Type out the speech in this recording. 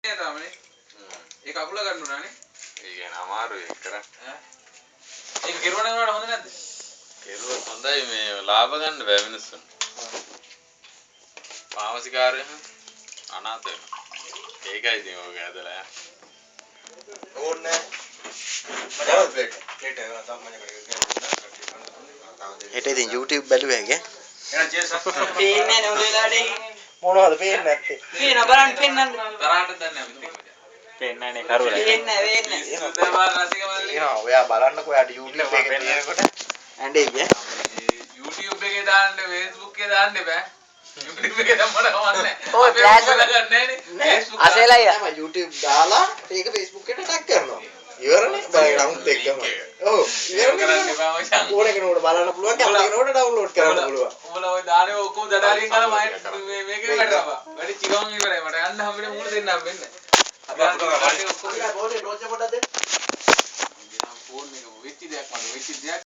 තමයි. ඒක අකුල ගන්න උනානේ. ඒ කියන්නේ අමාරුයි ඒක කරන්න. ඒක කෙරුවනම් උනාට හොඳ නැද්ද? කෙරුවොත් හොඳයි මේ ලාභ ගන්න බෑ මිනිස්සුන්. පාවසිකාරය අනාථ වෙනවා. ඒකයි ඉතින් ඔය ඇදලා යන්නේ. ඕනේ. මම ප්ලේට් එක තමයි හෙට ඉතින් YouTube බැලුවේ හැගේ. එහෙනම් ජේසස්. පේන්නේ නැහැ උඩ වෙලාවට. මොනවද පේන්නේ නැත්තේ? පේන බලන්න පෙන්නන්න. තරහට දන්නේ නැහැ. පේන්නේ නැහැ නේ කරුවල. පේන්නේ නැහැ. සුදේවාර රසික මල්ලි. එහෙනම් ඔයා බලන්නකෝ යාට YouTube එකේ තියෙනකොට ඇඬෙයි ඈ. YouTube එකේ දාන්න Facebook එකේ දාන්න බෑ. YouTube එකේ දැම්මම කවන්නේ. ඔය ෆ්ලෑෂ් එක ගන්න නැහැ නේ. අසෙලයි. තමයි YouTube දාලා ඒක Facebook එකට ටැග් කරනවා. ඉවරනේ. බය නමුත් එක්කම. ඔව්. ඉවරනේ. ඕන කෙනෙකුට බලන්න පුළුවන්. කැමති කෙනෙකුට ඩවුන්ලෝඩ් කරන්න පුළුවන්. උඹලා ඔය දානේ ඔක්කොම දඩාරින් ගාලා මේකේ වැටරපා. වැඩි චිකන් ඉවරයි මට යන්න හැමදේම මුණ දෙන්නම් වෙන්න. අපි ඔක්කොම බෝලේ රෝජ පොඩ දෙන්න. ෆෝන් එක වෙච්ච දෙයක් මම වෙච්ච දෙයක්